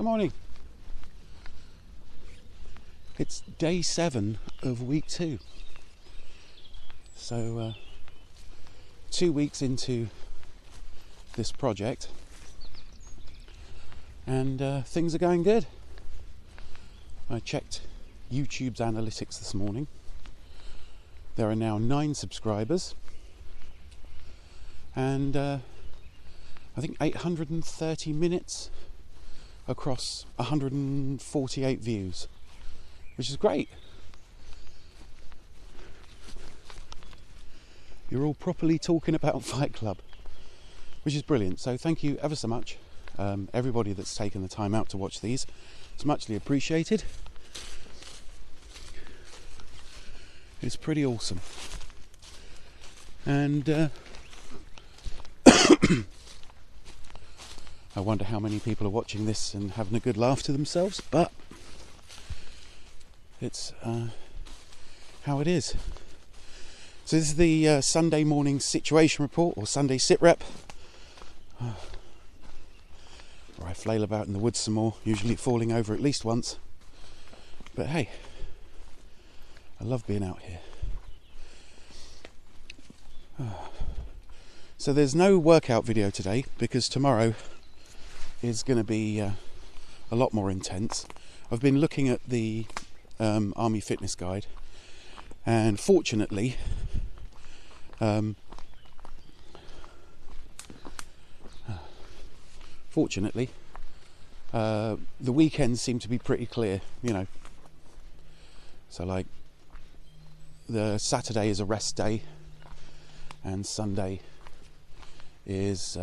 Good morning. It's day 7 of week 2. So 2 weeks into this project, and things are going good. I checked YouTube's analytics this morning. There are now 9 subscribers and I think 830 minutes across 148 views, which is great. You're all properly talking about Fight Club, which is brilliant. So thank you ever so much, everybody that's taken the time out to watch these. It's muchly appreciated. It's pretty awesome. And I wonder how many people are watching this and having a good laugh to themselves, but it's how it is. So this is the Sunday morning situation report, or Sunday sit rep, where I flail about in the woods some more, usually falling over at least once. But hey, I love being out here. So there's no workout video today because tomorrow is going to be a lot more intense. I've been looking at the Army Fitness Guide, and fortunately the weekends seem to be pretty clear, you know. So like the Saturday is a rest day and Sunday is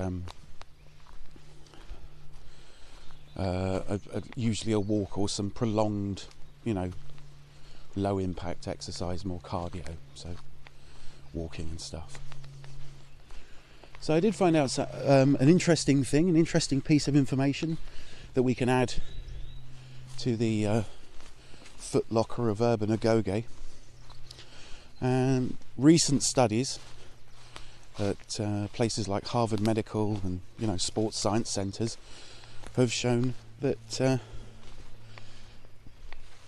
usually a walk or some prolonged, you know, low impact exercise, more cardio, so walking and stuff. So I did find out an interesting thing, an interesting piece of information that we can add to the foot locker of urban agoge. And recent studies at places like Harvard Medical and, you know, sports science centres have shown that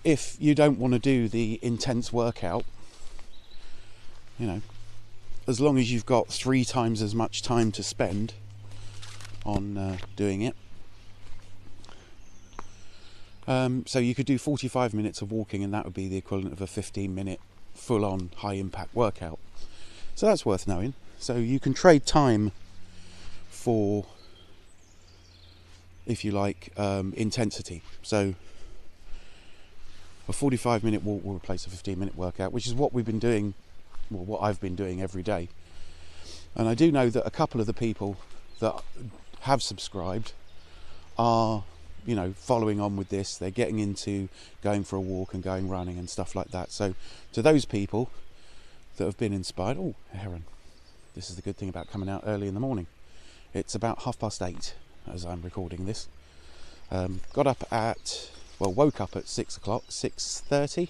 if you don't want to do the intense workout, you know, as long as you've got 3 times as much time to spend on doing it, so you could do 45 minutes of walking, and that would be the equivalent of a 15-minute full-on high-impact workout. So that's worth knowing. So you can trade time for, if you like, intensity. So a 45-minute walk will replace a 15-minute workout, which is what we've been doing, well, what I've been doing every day. And I do know that a couple of the people that have subscribed are, you know, following on with this. They're getting into going for a walk and going running and stuff like that. So to those people that have been inspired, oh, a heron. This is the good thing about coming out early in the morning. It's about 8:30 as I'm recording this. Got up at, well, woke up at 6 o'clock, 6:30,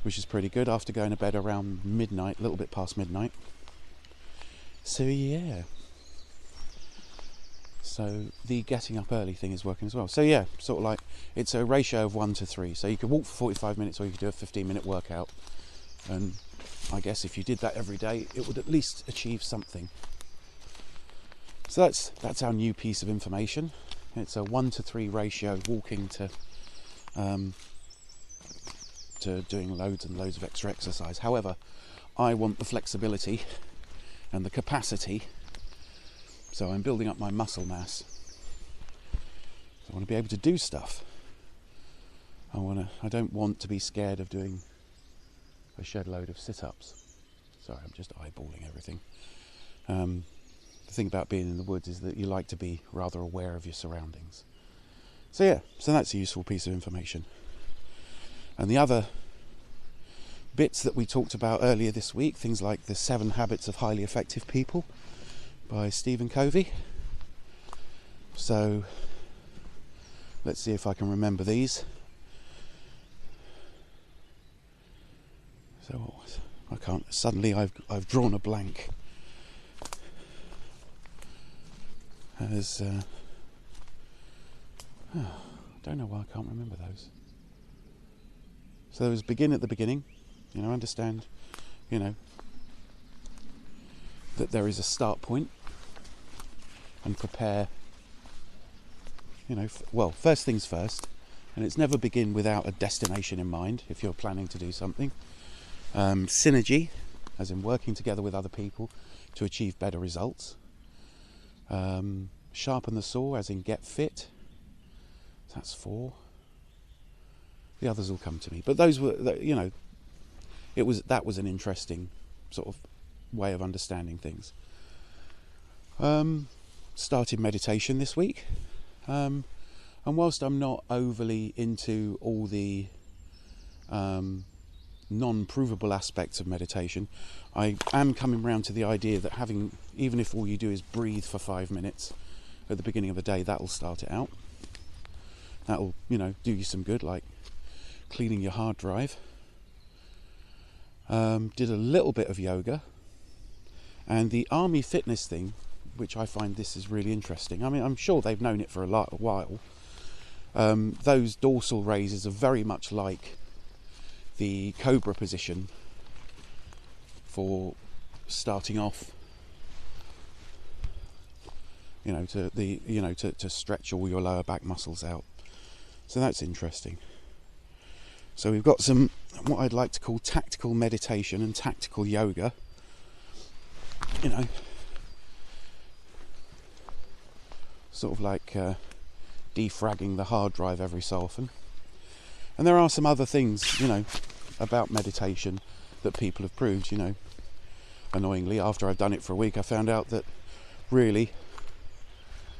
which is pretty good after going to bed around midnight, a little bit past midnight. So yeah. So the getting up early thing is working as well. So yeah, sort of like, it's a ratio of 1 to 3. So you could walk for 45 minutes or you could do a 15-minute workout. And I guess if you did that every day, it would at least achieve something. So that's our new piece of information. It's a 1 to 3 ratio, walking to doing loads and loads of extra exercise. However, I want the flexibility and the capacity, so I'm building up my muscle mass. So I want to be able to do stuff. I don't want to be scared of doing a shed load of sit-ups. Sorry, I'm just eyeballing everything. The thing about being in the woods is that you like to be rather aware of your surroundings. So yeah, so that's a useful piece of information. And the other bits that we talked about earlier this week, things like the 7 Habits of Highly Effective People by Stephen Covey. So let's see if I can remember these. So I can't. Suddenly, I've drawn a blank. As Don't know why I can't remember those. So there was begin at the beginning, understand, that there is a start point, and prepare, first things first, and it's never begin without a destination in mind if you're planning to do something. Synergy, as in working together with other people to achieve better results. Sharpen the saw, as in get fit. That's 4. The others will come to me, but those were, that was an interesting sort of way of understanding things. Started meditation this week, and whilst I'm not overly into all the non-provable aspects of meditation, I am coming round to the idea that even if all you do is breathe for 5 minutes at the beginning of the day, that'll start it out. That'll, do you some good, like cleaning your hard drive. Did a little bit of yoga, and the army fitness thing, which I find this is really interesting. I mean, I'm sure they've known it for a while. Those dorsal raises are very much like the cobra position for starting off. To stretch all your lower back muscles out. So that's interesting. So we've got some, what I'd like to call tactical meditation and tactical yoga. Sort of like defragging the hard drive every so often. And there are some other things, about meditation that people have proved, Annoyingly, after I've done it for a week, I found out that really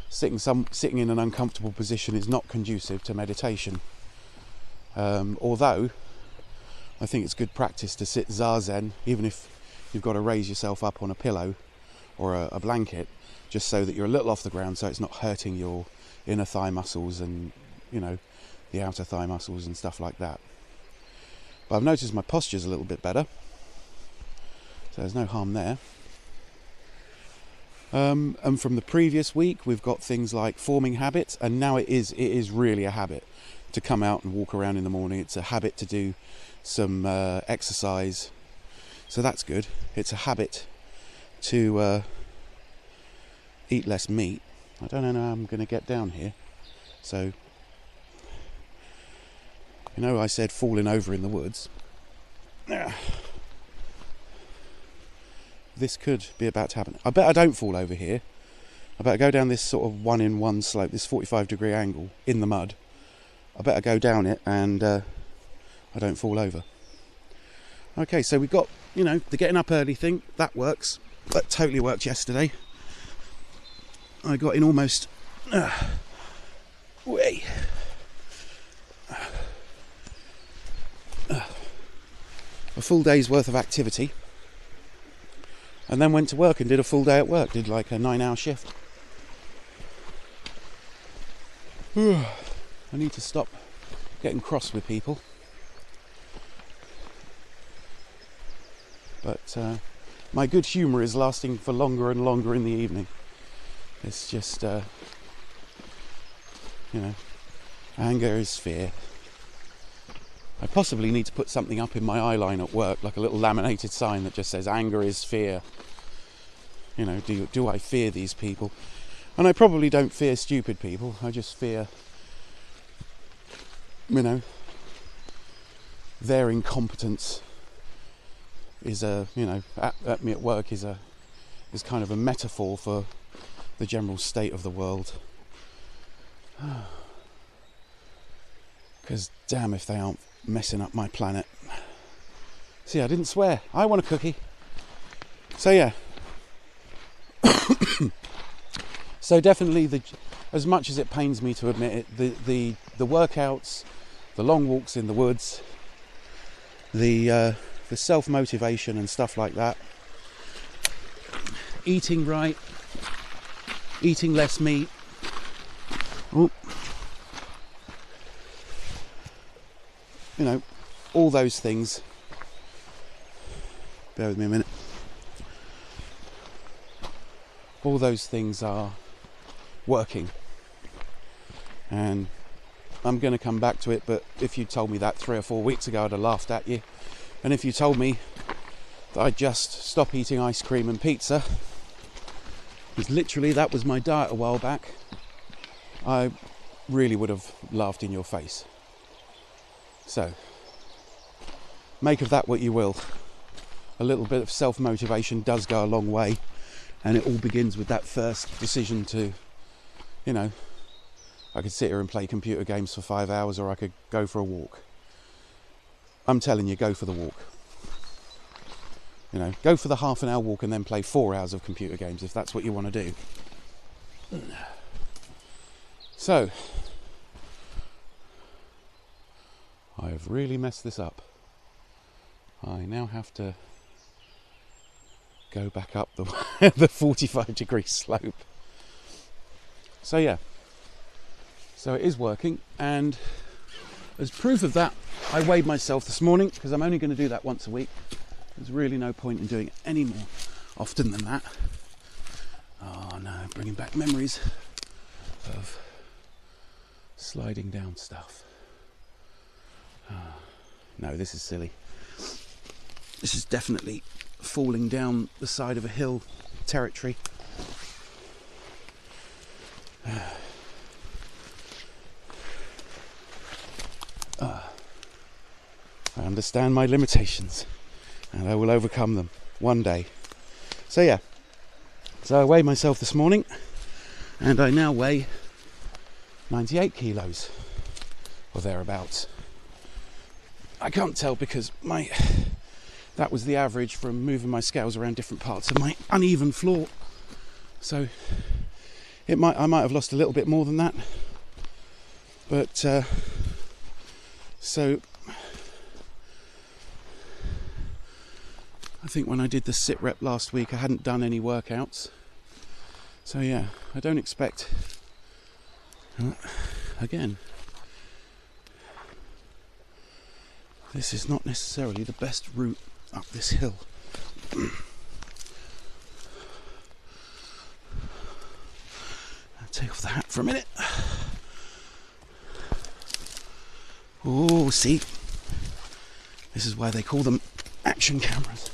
sitting in an uncomfortable position is not conducive to meditation. Although I think it's good practice to sit zazen, even if you've got to raise yourself up on a pillow or a blanket, just so that you're a little off the ground, so it's not hurting your inner thigh muscles and the outer thigh muscles and stuff like that. But I've noticed my posture's a little bit better, so there's no harm there. And from the previous week, we've got things like forming habits, and now it is really a habit to come out and walk around in the morning. It's a habit to do some exercise, so that's good. It's a habit to eat less meat. I don't know how I'm going to get down here, so I said falling over in the woods. This could be about to happen. I bet I don't fall over here. I better go down this sort of 1-in-1 slope, this 45-degree angle in the mud. I better go down it and I don't fall over. Okay, so we've got, the getting up early thing. That works. That totally worked yesterday. I got in almost way. A full day's worth of activity. And then went to work and did a full day at work. Did like a 9-hour shift. I need to stop getting cross with people. But my good humour is lasting for longer and longer in the evening. It's just, anger is fear. I possibly need to put something up in my eye line at work, like a little laminated sign that just says, anger is fear. Do I fear these people? And I probably don't fear stupid people. I just fear, their incompetence is at me at work is kind of a metaphor for the general state of the world. Because damn if they aren't messing up my planet. See, I didn't swear. I want a cookie. So yeah. So definitely, as much as it pains me to admit it, the workouts, the long walks in the woods, the self-motivation and stuff like that, eating right, eating less meat. All those things. Bear with me a minute. All those things are working. And I'm going to come back to it, but if you told me that 3 or 4 weeks ago, I'd have laughed at you. And if you told me that I'd just stop eating ice cream and pizza, because literally that was my diet a while back, I really would have laughed in your face. So, make of that what you will. A little bit of self-motivation does go a long way, and it all begins with that first decision to, you know, I could sit here and play computer games for 5 hours, or I could go for a walk. I'm telling you, go for the walk. You know, go for the half an hour walk and then play 4 hours of computer games if that's what you want to do. So, I have really messed this up. I now have to go back up the 45-degree slope. So yeah, so it is working, and as proof of that, I weighed myself this morning, because I'm only going to do that once a week. There's really no point in doing it any more often than that. Oh no, bringing back memories of sliding down stuff. No, this is silly. This is definitely falling down the side of a hill territory. I understand my limitations, and I will overcome them one day. So yeah, so I weighed myself this morning, and I now weigh 98 kilos, or thereabouts. I can't tell because that was the average from moving my scales around different parts of my uneven floor. So I might have lost a little bit more than that. But so I think when I did the sit rep last week, I hadn't done any workouts. So yeah, I don't expect again, this is not necessarily the best route up this hill. I'll take off the hat for a minute. Oh, see, this is why they call them action cameras.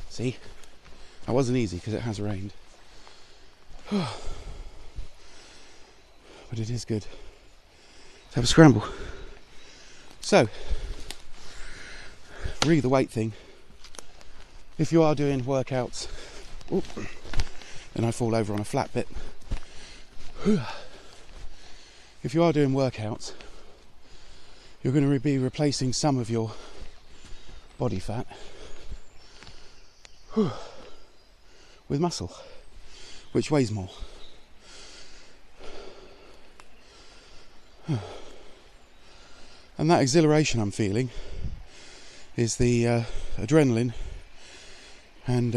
See, that wasn't easy because it has rained. But it is good to have a scramble. So, re the weight thing. If you are doing workouts, and I fall over on a flat bit. If you are doing workouts, you're going to be replacing some of your body fat with muscle, which weighs more. And that exhilaration I'm feeling is the adrenaline and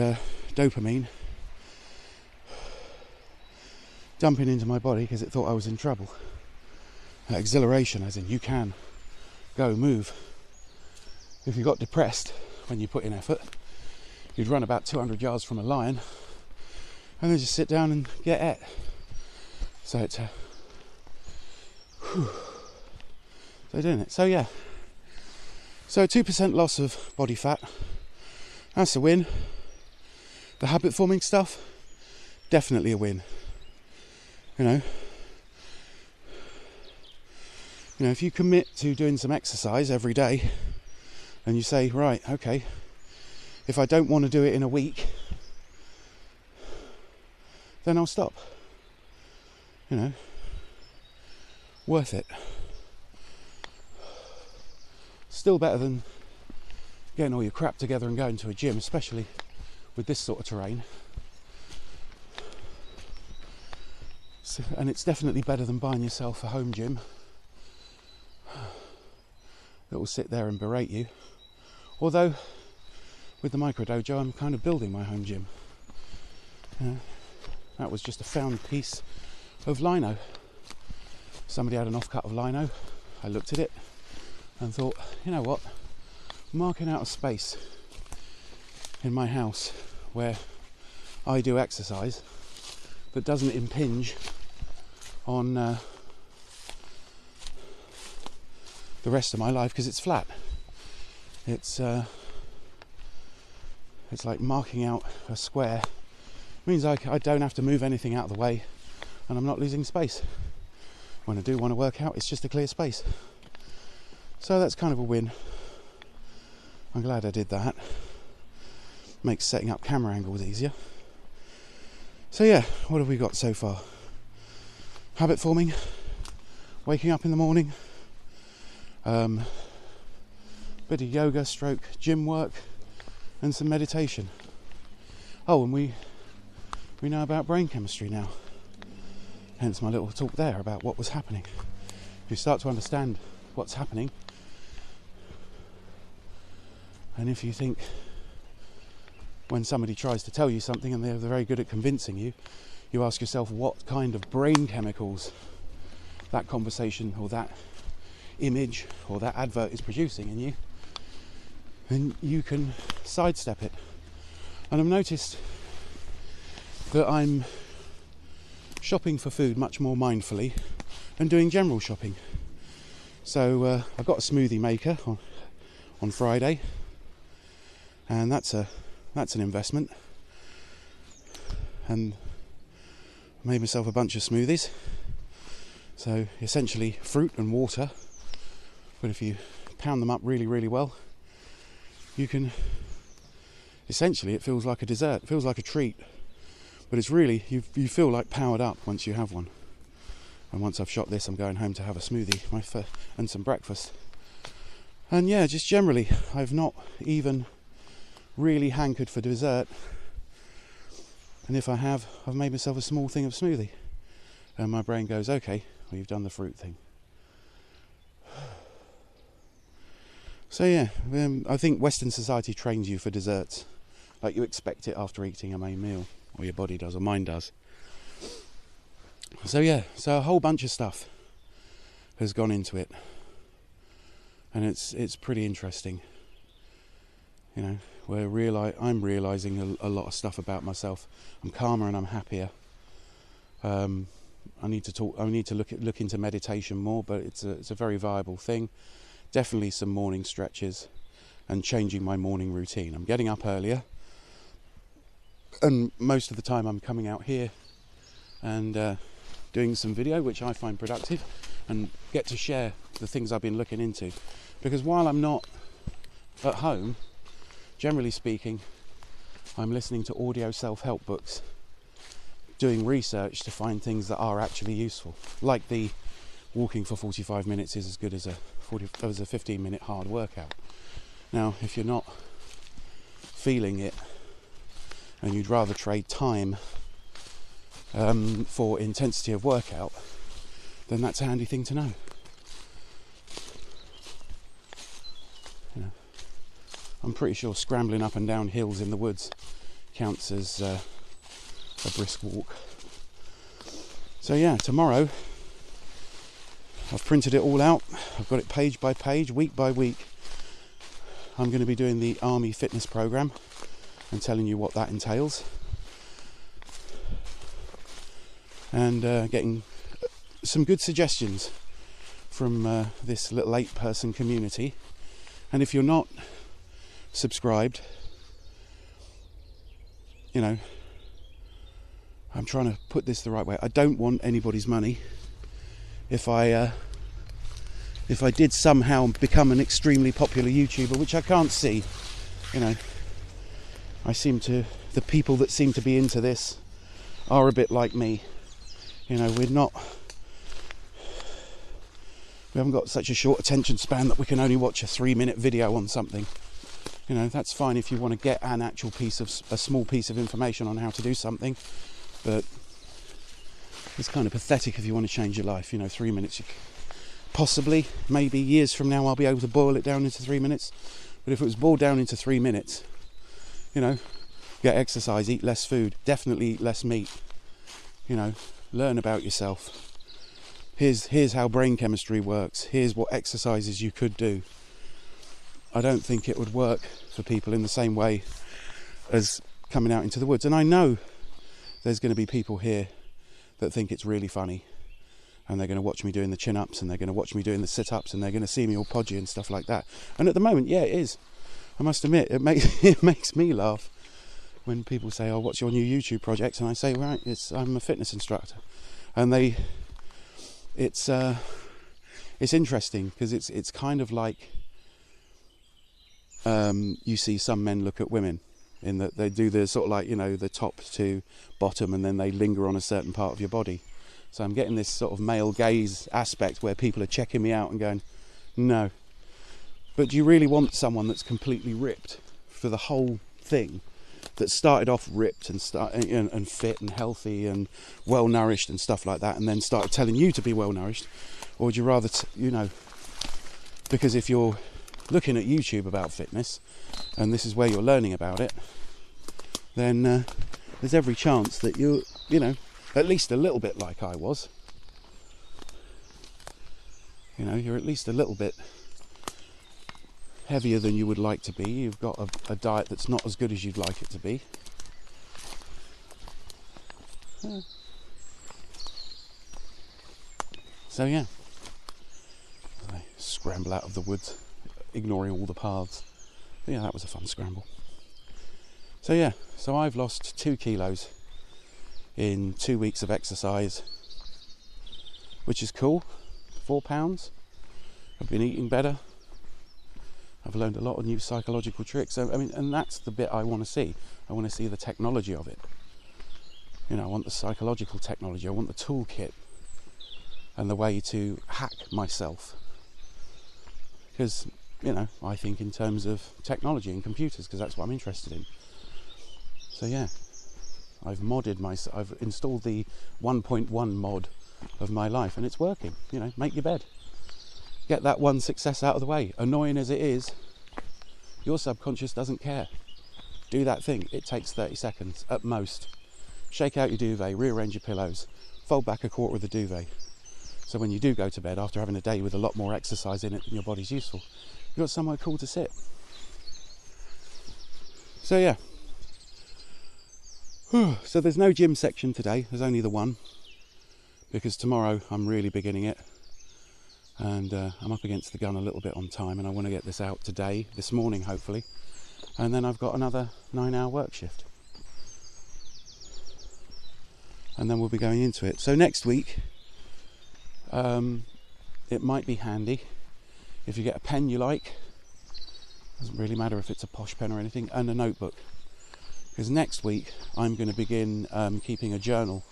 dopamine dumping into my body because it thought I was in trouble. That exhilaration, as in you can go move. If you got depressed when you put in effort, you'd run about 200 yards from a lion and then just sit down and get at. So it's so doing it. So yeah, so a 2% loss of body fat, that's a win. The habit forming stuff, definitely a win. You know, if you commit to doing some exercise every day and you say, right, okay, if I don't want to do it in a week, then I'll stop. You know, worth it. Still better than getting all your crap together and going to a gym, especially with this sort of terrain. So, and it's definitely better than buying yourself a home gym. that will sit there and berate you. Although with the micro dojo, I'm kind of building my home gym. That was just a found piece of lino. Somebody had an offcut of lino. I looked at it and thought, you know what, marking out a space in my house where I do exercise that doesn't impinge on the rest of my life because it's flat. It's like marking out a square. It means I don't have to move anything out of the way, and I'm not losing space. When I do want to work out, it's just a clear space. So that's kind of a win. I'm glad I did that. Makes setting up camera angles easier. So yeah, what have we got so far? Habit forming, waking up in the morning, bit of yoga stroke gym work, and some meditation. Oh, and we know about brain chemistry now. Hence my little talk there about what was happening. If you start to understand what's happening, and if you think when somebody tries to tell you something and they're very good at convincing you, you ask yourself what kind of brain chemicals that conversation or that image or that advert is producing in you, and you can sidestep it. And I've noticed that I'm shopping for food much more mindfully and doing general shopping. So I got a smoothie maker on Friday, and that's an investment. And I made myself a bunch of smoothies. So essentially fruit and water, but if you pound them up really, really well, you can essentially, it feels like a dessert, it feels like a treat, but it's really, you feel like powered up once you have one. And once I've shot this, I'm going home to have a smoothie and some breakfast. And yeah, just generally, I've not even really hankered for dessert, and if I have, I've made myself a small thing of smoothie, and my brain goes, okay, well, you've done the fruit thing. So yeah, I think Western society trains you for desserts, like you expect it after eating a main meal, or your body does, or mine does. So yeah, so a whole bunch of stuff has gone into it, and it's pretty interesting. You know, I'm realising a lot of stuff about myself. I'm calmer and I'm happier. I need to look into meditation more, but it's a very viable thing. Definitely some morning stretches and changing my morning routine. I'm getting up earlier, and most of the time I'm coming out here and doing some video, which I find productive, and get to share the things I've been looking into. Because while I'm not at home, generally speaking, I'm listening to audio self-help books, doing research to find things that are actually useful, like the walking for 45 minutes is as good as a 15-minute hard workout. Now, if you're not feeling it and you'd rather trade time for intensity of workout, then that's a handy thing to know. You know, I'm pretty sure scrambling up and down hills in the woods counts as a brisk walk. So yeah, tomorrow I've printed it all out. I've got it page by page, week by week. I'm going to be doing the Army fitness program and telling you what that entails, and getting some good suggestions from this little 8-person community. And if you're not subscribed, you know, I'm trying to put this the right way. I don't want anybody's money. If I did somehow become an extremely popular YouTuber, which I can't see, you know, the people that seem to be into this are a bit like me. You know, we haven't got such a short attention span that we can only watch a 3-minute video on something. You know, that's fine if you want to get an actual a small piece of information on how to do something, but it's kind of pathetic if you want to change your life. You know, 3 minutes, possibly, maybe years from now, I'll be able to boil it down into 3 minutes. But if it was boiled down into 3 minutes, you know, get exercise, eat less food, definitely eat less meat, you know, learn about yourself. Here's how brain chemistry works. Here's what exercises you could do. I don't think it would work for people in the same way as coming out into the woods. And I know there's going to be people here that think it's really funny, and they're going to watch me doing the chin-ups, and they're going to watch me doing the sit-ups, and they're going to see me all podgy and stuff like that. And at the moment, yeah, it is. I must admit, it makes me laugh when people say, "Oh, what's your new YouTube project?" And I say, "Right, I'm a fitness instructor." And it's interesting because it's kind of like you see some men look at women in that they do the sort of like, you know, the top to bottom, and then they linger on a certain part of your body. So I'm getting this sort of male gaze aspect where people are checking me out and going, no. But do you really want someone that's completely ripped for the whole thing, that started off ripped and fit and healthy and well nourished and stuff like that, and then started telling you to be well nourished? Or would you rather, you know, because if you're looking at YouTube about fitness and this is where you're learning about it, then there's every chance that you're, you know, at least a little bit like I was. You know, you're at least a little bit heavier than you would like to be. You've got a diet that's not as good as you'd like it to be. So yeah, I scramble out of the woods, ignoring all the paths. But yeah, that was a fun scramble. So yeah, so I've lost 2 kilos in 2 weeks of exercise, which is cool. 4 pounds. I've been eating better. I've learned a lot of new psychological tricks. So, I mean, and that's the bit I want to see. I want to see the technology of it. You know, I want the psychological technology. I want the toolkit and the way to hack myself. Because, you know, I think in terms of technology and computers, because that's what I'm interested in. So yeah, I've installed the 1.1 mod of my life, and it's working. You know, make your bed. Get that one success out of the way. Annoying as it is, your subconscious doesn't care. Do that thing. It takes 30 seconds at most. Shake out your duvet, rearrange your pillows, fold back a quarter of the duvet. So when you do go to bed, after having a day with a lot more exercise in it than your body's useful, you've got somewhere cool to sit. So yeah. So there's no gym section today. There's only the one. Because tomorrow I'm really beginning it. And I'm up against the gun a little bit on time, and I want to get this out today, this morning hopefully. And then I've got another 9-hour work shift. And then we'll be going into it. So next week, it might be handy if you get a pen you like. Doesn't really matter if it's a posh pen or anything, and a notebook. Because next week I'm going to begin keeping a journal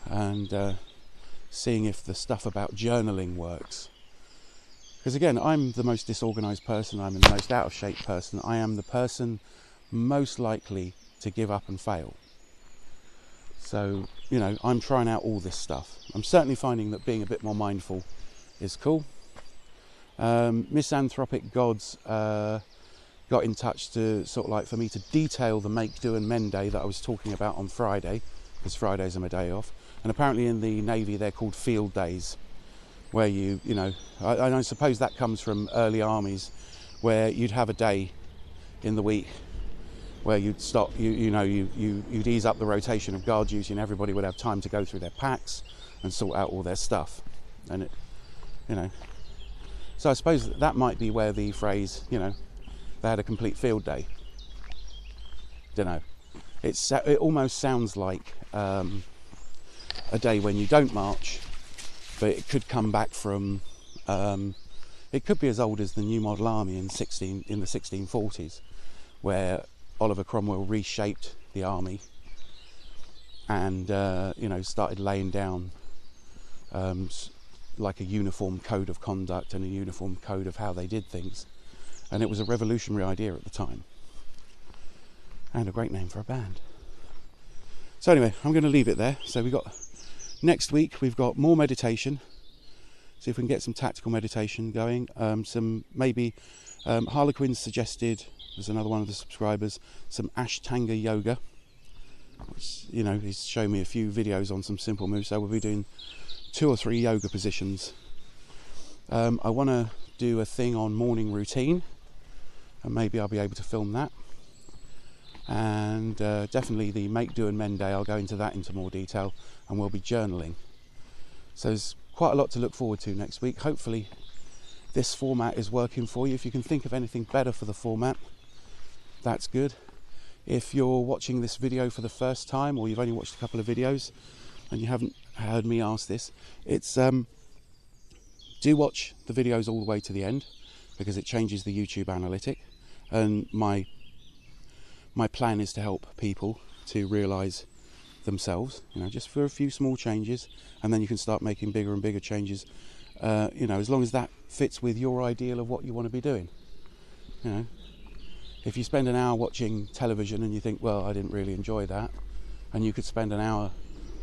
and seeing if the stuff about journaling works. Because again, I'm the most disorganised person, I'm the most out of shape person, I am the person most likely to give up and fail. So, you know, I'm trying out all this stuff. I'm certainly finding that being a bit more mindful is cool. Misanthropic Gods got in touch to sort of like for me to detail the make, do and mend day that I was talking about on Friday, because Fridays are my day off. And apparently in the Navy they're called field days, where you know, I suppose that comes from early armies, where you'd have a day in the week where you'd stop, you'd ease up the rotation of guard duty, and everybody would have time to go through their packs and sort out all their stuff. And it, you know, so I suppose that might be where the phrase, you know, they had a complete field day. Don't know. It almost sounds like a day when you don't march, but it could come back from. It could be as old as the New Model Army in the 1640s, where Oliver Cromwell reshaped the army and started laying down like a uniform code of conduct and a uniform code of how they did things. And it was a revolutionary idea at the time. And a great name for a band. So anyway, I'm going to leave it there. So next week we've got more meditation, See if we can get some tactical meditation going. Some maybe Harlequin suggested, there's another one of the subscribers, some Ashtanga yoga, which, you know, he's shown me a few videos on some simple moves, so we'll be doing 2 or 3 yoga positions. I want to do a thing on morning routine, and maybe I'll be able to film that. And definitely the Make, Do and Mend Day, I'll go into that into more detail, and we'll be journaling. So there's quite a lot to look forward to next week. Hopefully this format is working for you. If you can think of anything better for the format, that's good. If you're watching this video for the first time, or you've only watched a couple of videos and you haven't heard me ask this, it's do watch the videos all the way to the end, because it changes the YouTube analytic, and my plan is to help people to realise themselves, you know, just for a few small changes, and then you can start making bigger and bigger changes, you know, as long as that fits with your ideal of what you want to be doing. You know, if you spend an hour watching television and you think, well, I didn't really enjoy that, and you could spend an hour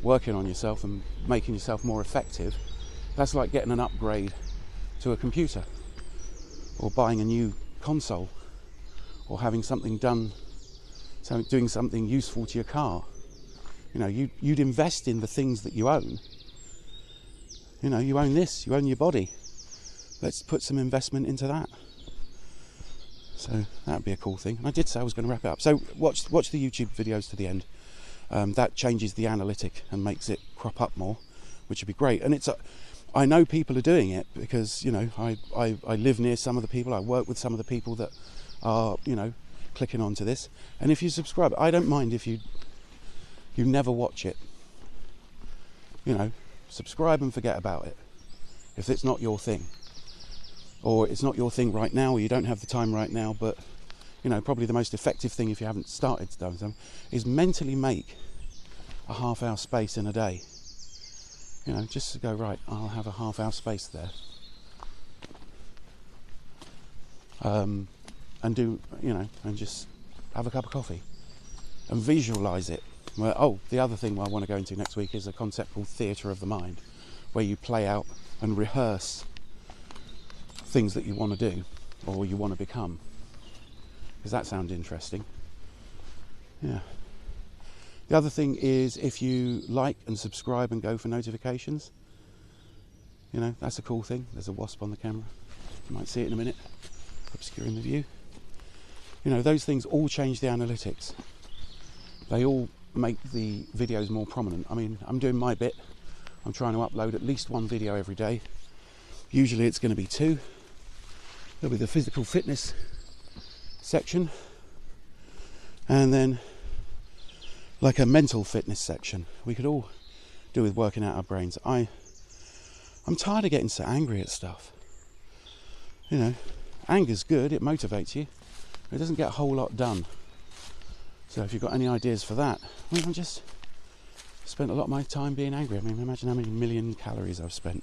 working on yourself and making yourself more effective, that's like getting an upgrade to a computer, or buying a new console, or having something done, so doing something useful to your car. You know, you'd invest in the things that you own. You know, you own this, you own your body. Let's put some investment into that. So that'd be a cool thing. And I did say I was going to wrap it up. So watch the YouTube videos to the end. That changes the analytic and makes it crop up more, which would be great. And I know people are doing it because, you know, I live near some of the people. I work with some of the people that are, you know, clicking onto this. And if you subscribe, I don't mind if you never watch it. You know, subscribe and forget about it if it's not your thing, or it's not your thing right now, or you don't have the time right now. But, you know, probably the most effective thing, if you haven't started doing something, is mentally make a half-hour space in a day. You know, just to go, right, I'll have a half-hour space there, and do, you know, and just have a cup of coffee and visualize it. Well, oh, the other thing I want to go into next week is a concept called theatre of the mind, where you play out and rehearse things that you want to do or you want to become. Does that sound interesting? Yeah. The other thing is, if you like and subscribe and go for notifications, you know, that's a cool thing. There's a wasp on the camera. You might see it in a minute, obscuring the view. You know, those things all change the analytics. They all make the videos more prominent. I mean, I'm doing my bit. I'm trying to upload at least 1 video every day. Usually it's going to be 2. There'll be the physical fitness section, and then like a mental fitness section. We could all do with working out our brains. I'm tired of getting so angry at stuff. You know, anger's good, it motivates you. It doesn't get a whole lot done. So if you've got any ideas for that, I mean, I just spent a lot of my time being angry. I mean, imagine how many million calories I've spent.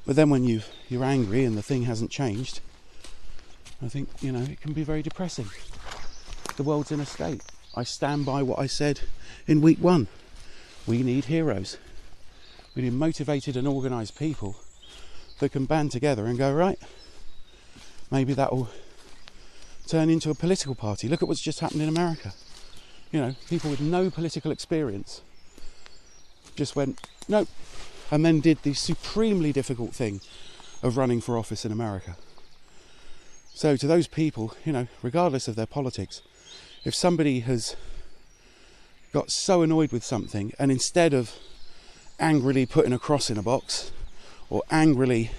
But then when you're angry and the thing hasn't changed, I think, you know, it can be very depressing. The world's in a state. I stand by what I said in week 1. We need heroes. We need motivated and organised people that can band together and go, right, maybe that will turn into a political party. Look at what's just happened in America. You know, people with no political experience just went, nope, and then did the supremely difficult thing of running for office in America. So to those people, you know, regardless of their politics, if somebody has got so annoyed with something, and instead of angrily putting a cross in a box or angrily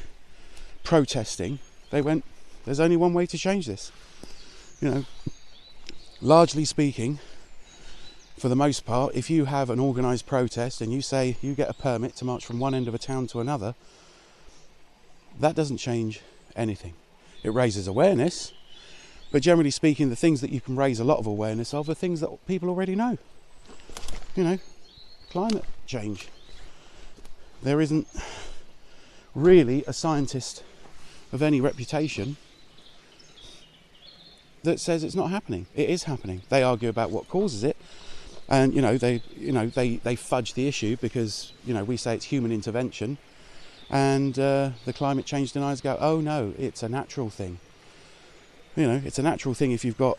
protesting, they went, there's only one way to change this. You know, largely speaking, for the most part, if you have an organised protest and you say you get a permit to march from one end of a town to another, that doesn't change anything. It raises awareness, but generally speaking, the things that you can raise a lot of awareness of are things that people already know. You know, climate change. There isn't really a scientist of any reputation that says it's not happening. It is happening. They argue about what causes it, and they fudge the issue because, you know, we say it's human intervention, And the climate change deniers go, oh no, it's a natural thing. You know, it's a natural thing if you've got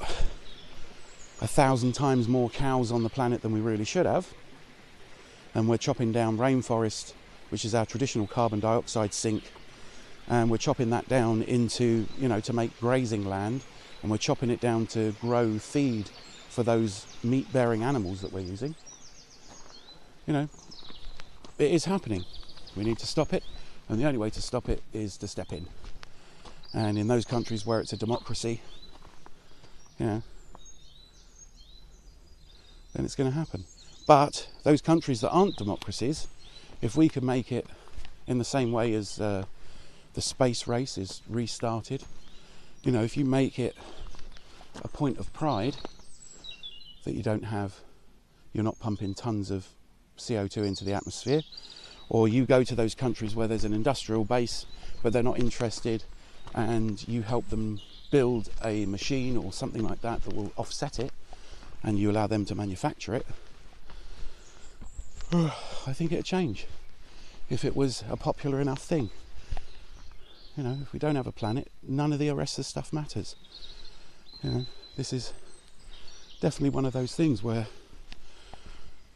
1,000 times more cows on the planet than we really should have, and we're chopping down rainforest, which is our traditional carbon dioxide sink, and we're chopping that down into, you know, to make grazing land, and we're chopping it down to grow feed for those meat-bearing animals that we're using. You know, it is happening. We need to stop it, and the only way to stop it is to step in. And in those countries where it's a democracy, you know, then it's going to happen. But those countries that aren't democracies, if we could make it in the same way as the space race is restarted, you know, if you make it a point of pride that you're not pumping tons of CO2 into the atmosphere, or you go to those countries where there's an industrial base but they're not interested, and you help them build a machine or something like that that will offset it, and you allow them to manufacture it, I think it'd change if it was a popular enough thing. You know, if we don't have a planet, none of the rest of the stuff matters. You know, this is definitely one of those things where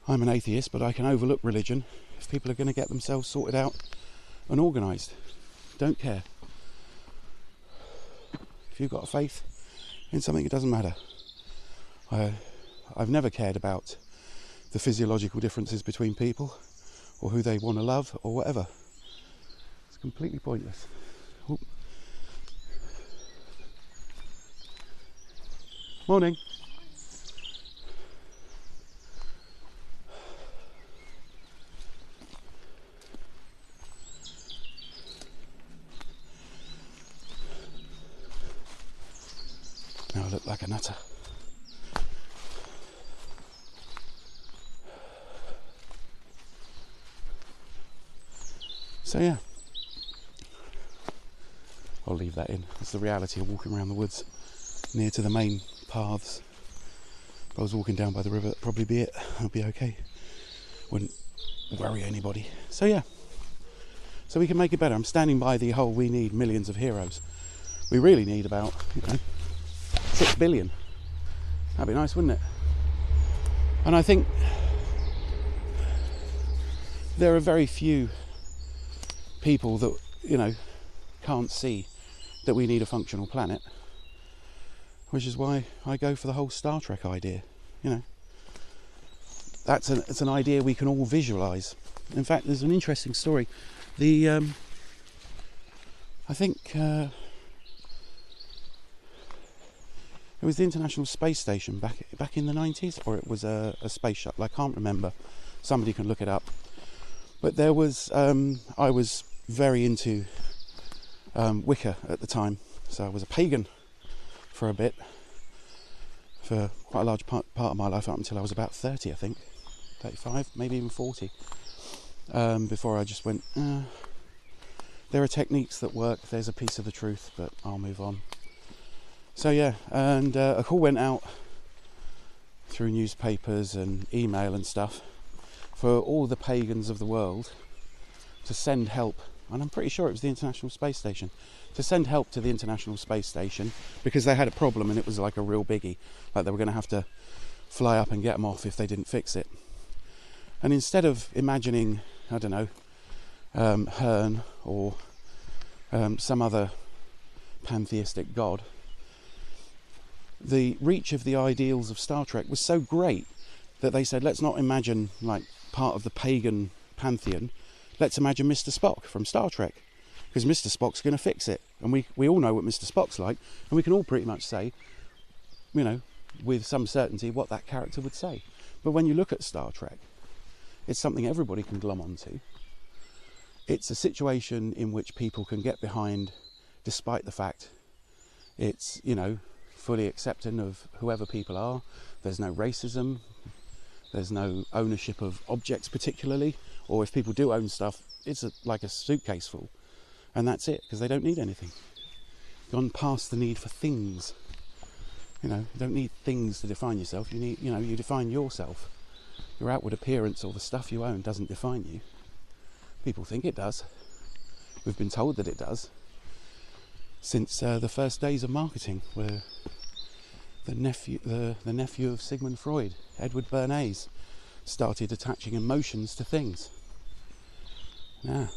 I'm an atheist, but I can overlook religion if people are going to get themselves sorted out and organised. Don't care. If you've got a faith in something, it doesn't matter. I've never cared about the physiological differences between people, or who they want to love, or whatever. It's completely pointless. Oop. Morning. Now I look like a nutter. So yeah, I'll leave that in. That's the reality of walking around the woods near to the main paths. If I was walking down by the river, that'd probably be it. I'd be okay. Wouldn't worry anybody. So yeah, so we can make it better. I'm standing by the whole we need millions of heroes. We really need about, 6 billion. That'd be nice, wouldn't it? And I think there are very few people that, can't see that we need a functional planet, which is why I go for the whole Star Trek idea. It's an idea we can all visualise. In fact, there's an interesting story. I think it was the International Space Station back in the 90s, or it was a space shuttle. I can't remember. Somebody can look it up. But there was, I was very into Wicca at the time, so I was a pagan for a bit, for quite a large part of my life, up until I was about 30, I think, 35, maybe even 40, before I just went, there are techniques that work, there's a piece of the truth, but I'll move on. So yeah, and a call went out through newspapers and email and stuff for all the pagans of the world to send help, and I'm pretty sure it was the International Space Station, to send help to the International Space Station because they had a problem and it was like a real biggie, like they were going to have to fly up and get them off if they didn't fix it. And instead of imagining, I don't know, Hearn or some other pantheistic god, the reach of the ideals of Star Trek was so great that they said, let's not imagine like part of the pagan pantheon, let's imagine Mr. Spock from Star Trek, because Mr. Spock's going to fix it. And we all know what Mr. Spock's like, and we can all pretty much say, with some certainty what that character would say. But when you look at Star Trek, it's something everybody can glom onto. It's a situation in which people can get behind, despite the fact it's, fully accepting of whoever people are. There's no racism, there's no ownership of objects particularly, or if people do own stuff, it's like a suitcase full, and that's it, because they don't need anything. Gone past the need for things. You don't need things to define yourself. You need, you define yourself. Your outward appearance or the stuff you own doesn't define you. People think it does. we've been told that it does since the first days of marketing, where the nephew of Sigmund Freud, Edward Bernays, started attaching emotions to things. Yeah,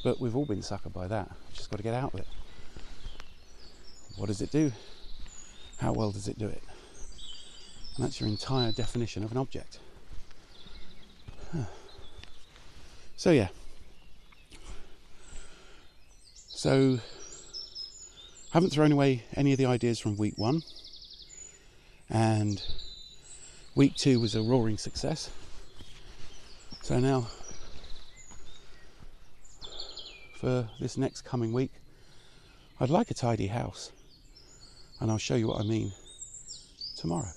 but we've all been suckered by that. We've just got to get out of it. What does it do? How well does it do it? And that's your entire definition of an object. So yeah. So, haven't thrown away any of the ideas from week 1. And week 2 was a roaring success. So now, for this next coming week, I'd like a tidy house. And I'll show you what I mean tomorrow.